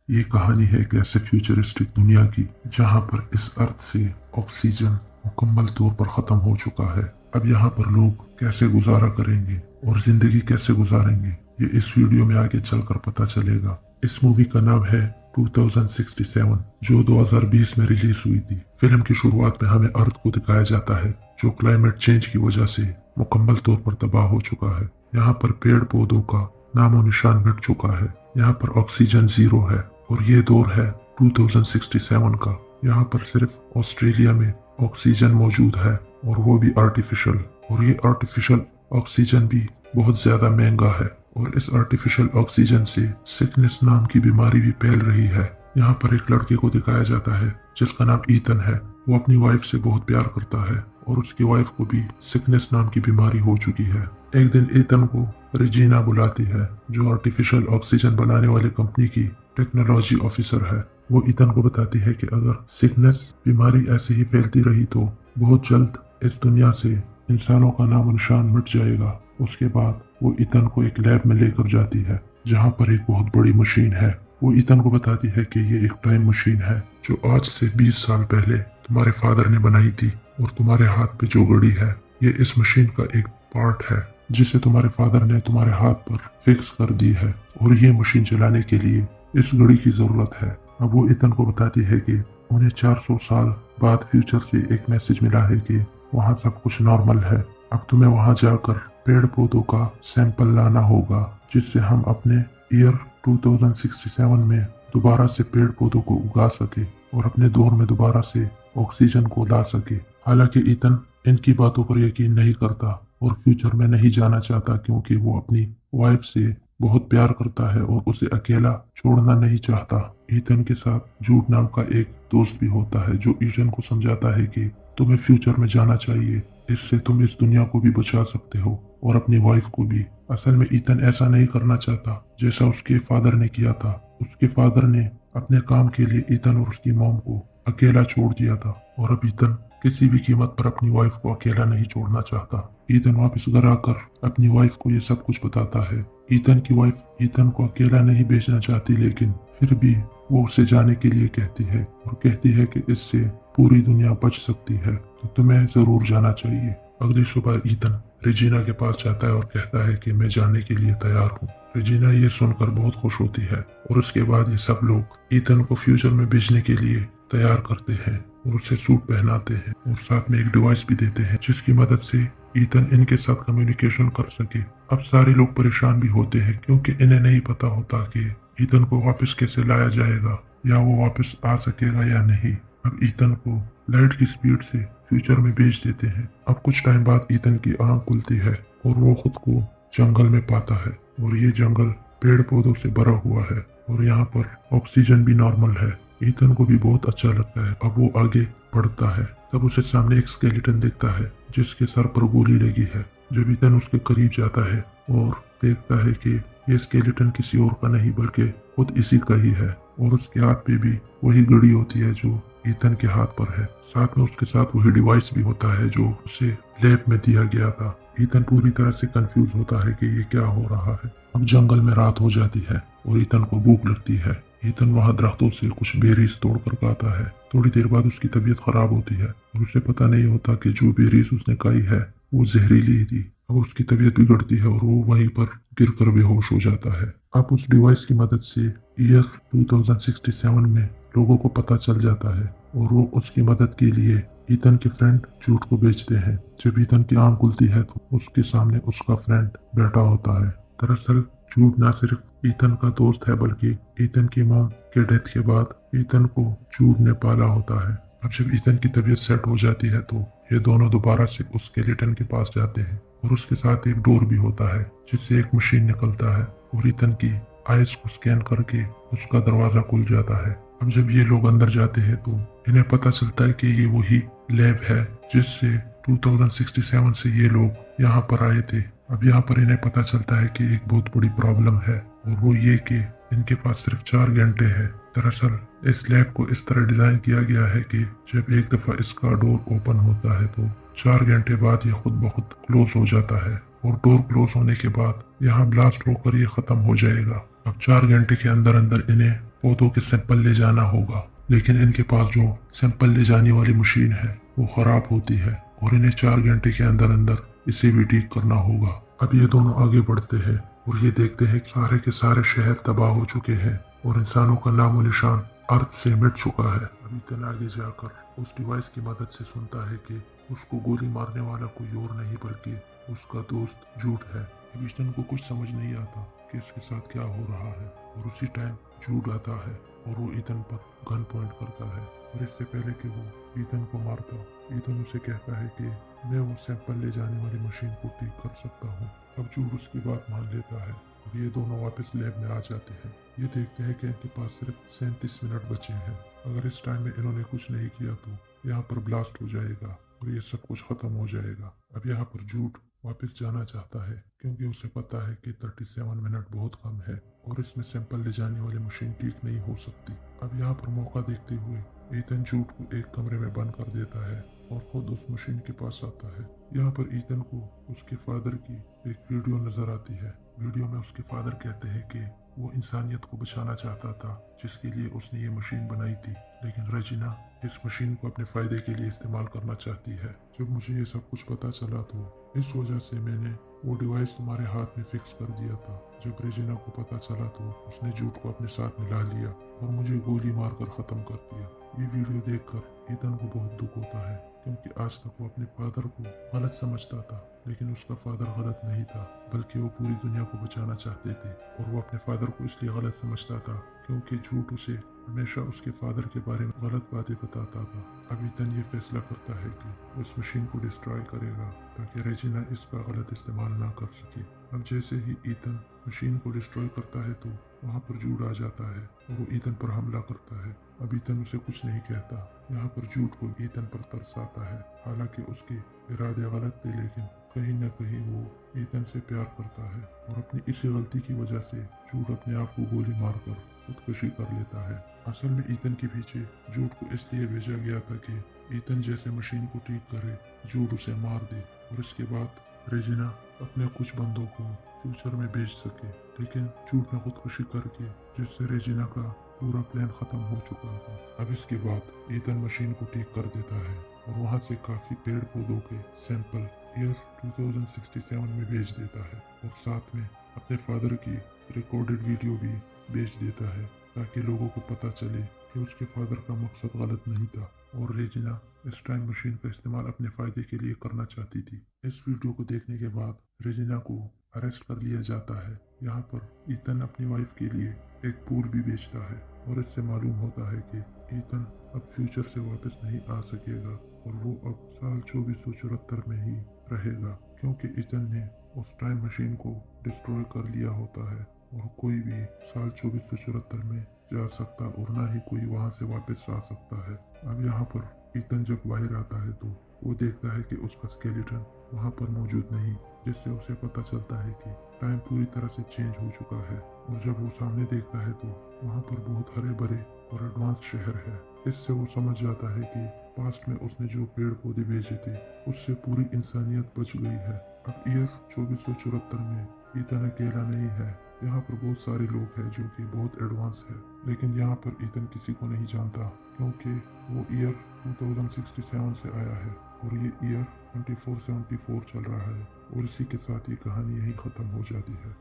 ये कहानी है एक ऐसे फ्यूचरिस्टिक दुनिया की जहां पर इस अर्थ से ऑक्सीजन मुकम्मल तौर पर खत्म हो चुका है। अब यहाँ पर लोग कैसे गुजारा करेंगे और जिंदगी कैसे गुजारेंगे, ये इस वीडियो में आगे चलकर पता चलेगा। इस मूवी का नाम है 2067, जो 2020 में रिलीज हुई थी। फिल्म की शुरुआत में हमें अर्थ को दिखाया जाता है जो क्लाइमेट चेंज की वजह से मुकम्मल तौर पर तबाह हो चुका है। यहाँ पर पेड़ पौधों का नामो निशान मिट चुका है। यहाँ पर ऑक्सीजन जीरो है और ये दौर है 2067 का। यहाँ पर सिर्फ ऑस्ट्रेलिया में ऑक्सीजन मौजूद है और वो भी आर्टिफिशियल, और ये आर्टिफिशियल ऑक्सीजन भी बहुत ज्यादा महंगा है। और इस आर्टिफिशियल ऑक्सीजन से सिकनेस नाम की बीमारी भी फैल रही है। यहाँ पर एक लड़के को दिखाया जाता है जिसका नाम ईथन है। वो अपनी वाइफ से बहुत प्यार करता है और उसकी वाइफ को भी सिकनेस नाम की बीमारी हो चुकी है। एक दिन ईथन को रेजिना बुलाती है जो आर्टिफिशियल ऑक्सीजन बनाने वाली कंपनी की टेक्नोलॉजी ऑफिसर है। वो ईथन को बताती है कि अगर सिकनेस बीमारी ऐसे ही फैलती रही तो बहुत जल्द इस दुनिया से इंसानों का नाम निशान मिट जाएगा। उसके बाद वो ईथन को एक लैब में लेकर जाती है जहाँ पर एक बहुत बड़ी मशीन है। वो ईथन को बताती है कि ये एक टाइम मशीन है जो आज से 20 साल पहले तुम्हारे फादर ने बनाई थी, और तुम्हारे हाथ पे जो घड़ी है ये इस मशीन का एक पार्ट है जिसे तुम्हारे फादर ने तुम्हारे हाथ पर फिक्स कर दी है, और ये मशीन चलाने के लिए इस घड़ी की जरूरत है। अब वो ईथन को बताती है कि उन्हें 400 साल बाद फ्यूचर से एक मैसेज मिला है कि वहाँ सब कुछ नॉर्मल है। अब तुम्हें वहाँ जाकर पेड़ पौधों का सैंपल लाना होगा जिससे हम अपने ईयर 2067 में दोबारा से पेड़ पौधों को उगा सके और अपने दौर में दोबारा से ऑक्सीजन को ला सके। हालांकि ईथन इनकी बातों पर यकीन नहीं करता और फ्यूचर में नहीं जाना चाहता क्योंकि वो अपनी वाइफ से बहुत प्यार करता है और उसे अकेला छोड़ना नहीं चाहता। ईथन के साथ जूड नाम का एक दोस्त भी होता है जो ईथन को समझाता है कि तुम्हें फ्यूचर में जाना चाहिए, इससे तुम इस दुनिया को भी बचा सकते हो और अपनी वाइफ को भी। असल में ईथन ऐसा नहीं करना चाहता जैसा उसके फादर ने किया था। उसके फादर ने अपने काम के लिए ईथन और उसकी मॉम को अकेला छोड़ दिया था, और अब ईथन किसी भी कीमत पर अपनी वाइफ को अकेला नहीं छोड़ना चाहता। ईथन वापस घर आकर अपनी वाइफ को ये सब कुछ बताता है। ईथन की वाइफ ईथन को अकेला नहीं भेजना चाहती, लेकिन फिर भी वो उसे जाने के लिए कहती है और कहती है कि इससे पूरी दुनिया बच सकती है, तो तुम्हें जरूर जाना चाहिए। अगली सुबह ईथन रेजिना के पास जाता है और कहता है कि मैं जाने के लिए तैयार हूँ। रेजिना ये सुनकर बहुत खुश होती है और उसके बाद ये सब लोग ईथन को फ्यूचर में भेजने के लिए तैयार करते हैं और उसे सूट पहनाते हैं और साथ में एक डिवाइस भी देते हैं जिसकी मदद से ईथन इनके साथ कम्युनिकेशन कर सके। अब सारे लोग परेशान भी होते हैं क्योंकि इन्हें नहीं पता होता कि ईथन को वापस कैसे लाया जाएगा या वो वापस आ सकेगा या नहीं। अब ईथन को लाइट की स्पीड से फ्यूचर में भेज देते हैं। अब कुछ टाइम बाद ईथन की आंख खुलती है और वो खुद को जंगल में पाता है, और ये जंगल पेड़ पौधों से भरा हुआ है और यहाँ पर ऑक्सीजन भी नॉर्मल है। ईथन को भी बहुत अच्छा लगता है। अब वो आगे बढ़ता है, तब उसे सामने एक स्केलेटन दिखता है जिसके सर पर गोली लगी है। जब ईथन उसके करीब जाता है और देखता है कि ये स्केलेटन किसी और का नहीं बल्कि खुद इसी का ही है, और उसके हाथ पे भी वही घड़ी होती है जो ईथन के हाथ पर है। साथ में उसके साथ वही डिवाइस भी होता है जो उसे लैब में दिया गया था। ईथन पूरी तरह से कंफ्यूज होता है कि ये क्या हो रहा है। अब जंगल में रात हो जाती है और ईथन को भूख लगती है। ईथन वहाँ दरख्तों से कुछ बेरीज तोड़ कर खाता है। थोड़ी देर बाद उसकी तबीयत खराब होती है और उसे पता नहीं होता कि जो बेरीज उसने खाई है वो जहरीली थी। अब उसकी तबीयत बिगड़ती है और वो वहीं पर गिरकर बेहोश हो जाता है। अब उस डिवाइस की मदद से ईयर 2067 में लोगों को पता चल जाता है और वो उसकी मदद के लिए ईथन के फ्रेंड जूड को भेजते हैं। जब ईथन की आंख खुलती है तो उसके सामने उसका फ्रेंड बैठा होता है। दरअसल जूड न सिर्फ ईथन का दोस्त है बल्कि ईथन की मॉम के डेथ के बाद ईथन को जूड ने पाला होता है। अब जब ईथन की तबीयत सेट हो जाती है तो ये दोनों दोबारा से उस स्केलेटन के पास जाते हैं और उसके साथ एक डोर भी होता है जिससे एक मशीन निकलता है और ईथन की आइज को स्कैन करके उसका दरवाजा खुल जाता है। अब जब ये लोग अंदर जाते हैं तो इन्हें पता चलता है कि ये वही लैब है जिससे 2067 से ये लोग यहाँ पर आए थे। अब यहाँ पर इन्हें पता चलता है कि एक बहुत बड़ी प्रॉब्लम है, और वो ये कि इनके पास सिर्फ 4 घंटे है। दरअसल इस लैब को इस तरह डिजाइन किया गया है कि जब एक दफा इसका डोर ओपन होता है तो 4 घंटे बाद ये खुद ब खुद क्लोज हो जाता है, और डोर क्लोज होने के बाद यहाँ ब्लास्ट होकर ये खत्म हो जाएगा। अब 4 घंटे के अंदर अंदर इन्हें पौधों के सैंपल ले जाना होगा, लेकिन इनके पास जो सैंपल ले जाने वाली मशीन है वो खराब होती है और इन्हें 4 घंटे के अंदर अंदर इसे भी ठीक करना होगा। अब ये दोनों आगे बढ़ते हैं और ये देखते हैं कि सारे के सारे शहर तबाह हो चुके हैं और इंसानों का नामो निशान अर्थ से मिट चुका है। अभी तक आगे जाकर उस डिवाइस की मदद से सुनता है कि उसको गोली मारने वाला कोई और नहीं बल्कि उसका दोस्त जूड है। विजन को कुछ समझ नहीं आता कि इसके साथ क्या हो रहा है और उसी टाइम जूड आता है और वो ईथन पर गन पॉइंट करता है और इससे पहले कि वो ईथन को मारता, ईथन उसे कहता है कि मैं वो सैंपल ले जाने वाली मशीन को ठीक कर सकता हूँ। अब जूड उसकी बात मान लेता है और ये दोनों वापस लैब में आ जाते हैं। ये देखते हैं कि इनके पास सिर्फ 37 मिनट बचे हैं। अगर इस टाइम में इन्होंने कुछ नहीं किया तो यहाँ पर ब्लास्ट हो जाएगा और ये सब कुछ खत्म हो जाएगा। अब यहाँ पर जूड वापस जाना चाहता है क्योंकि उसे पता है कि 37 मिनट बहुत कम है और इसमें सैंपल ले जाने वाली मशीन ठीक नहीं हो सकती। अब यहाँ पर मौका देखते हुए ईथन जूड को एक कमरे में बंद कर देता है और खुद उस मशीन के पास आता है। यहाँ पर ईथन को उसके फादर की एक वीडियो नजर आती है। वीडियो में उसके फादर कहते हैं कि वो इंसानियत को बचाना चाहता था जिसके लिए उसने ये मशीन बनाई थी, लेकिन रेजिना इस मशीन को अपने फायदे के लिए इस्तेमाल करना चाहती है। जब मुझे ये सब कुछ पता चला तो इस वजह से मैंने वो डिवाइस तुम्हारे हाथ में फिक्स कर दिया था। जब रेजिना को पता चला तो उसने जूड को अपने साथ मिला लिया और मुझे गोली मारकर खत्म कर दिया। ये वीडियो देखकर ईथन को बहुत दुख होता है क्योंकि आज तक वो अपने फादर को गलत समझता था, लेकिन उसका फादर गलत नहीं था बल्कि वो पूरी दुनिया को बचाना चाहते थे और वो अपने फादर को इसलिए गलत समझता था क्योंकि झूठ उसे हमेशा उसके फादर के बारे में गलत बातें बताता था। अब ईथन ये फैसला करता है कि वो इस मशीन को डिस्ट्रॉय करेगा ताकि रेजिना इसका गलत इस्तेमाल ना कर सके। अब जैसे ही ईथन मशीन को डिस्ट्रॉय करता है तो वहाँ पर जूड आ जाता है और वो ईथन पर हमला करता है। अब ईथन उसे कुछ नहीं कहता। यहाँ पर जूड को ईथन पर तरस आता है, हालांकि उसके इरादे गलत थे लेकिन कहीं न कहीं वो ईथन से प्यार करता है और अपनी इसी गलती की वजह से जूड अपने आप को गोली मारकर खुदकुशी कर लेता है। असल में ईथन के पीछे जूड को इसलिए भेजा गया था कि ईथन जैसे मशीन को ठीक करे, जूड उसे मार दे और इसके बाद रेजिना अपने कुछ बंदों को फ्यूचर में भेज सके, लेकिन जूड ने खुदकुशी करके जिससे रेजिना का पूरा प्लान खत्म हो चुका था। अब इसके बाद ईथन मशीन को ठीक कर देता है और वहाँ से काफी पेड़ पौधों के सैंपल ईयर 2067 में भेज देता है और साथ में अपने फादर की रिकॉर्डेड वीडियो भी भेज देता है ताकि लोगों को पता चले कि उसके फादर का मकसद गलत नहीं था और रेजिना इस टाइम मशीन का इस्तेमाल अपने फायदे के लिए करना चाहती थी। इस वीडियो को देखने के बाद रेजिना को अरेस्ट कर लिया जाता है। यहाँ पर ईथन अपनी वाइफ के लिए एक पूल भी बेचता है और इससे मालूम होता है कि ईथन अब फ्यूचर से वापस नहीं आ सकेगा और वो अब साल 2474 में ही रहेगा क्योंकि ईथन ने उस टाइम मशीन को डिस्ट्रॉय कर लिया होता है और कोई भी साल 2474 में जा सकता और ना ही कोई वहां से वापस आ सकता है। अब यहाँ पर ईथन जब बाहर आता है तो वो देखता है कि उसका स्केलेटन वहाँ पर मौजूद नहीं, जिससे उसे पता चलता है कि टाइम पूरी तरह से चेंज हो चुका है और जब वो सामने देखता है तो वहाँ पर बहुत हरे भरे और एडवांस शहर है। इससे वो समझ जाता है कि पास्ट में उसने जो पेड़ पौधे भेजे थे उससे पूरी इंसानियत बच गई है। अब ईयर 2474 में ईथन अकेला नहीं है, यहाँ पर बहुत सारे लोग हैं जो कि बहुत एडवांस है, लेकिन यहाँ पर ईथन किसी को नहीं जानता क्योंकि वो ईयर 2067 से आया है और ये ईयर 2474 चल रहा है और इसी के साथ ये कहानी यहीं खत्म हो जाती है।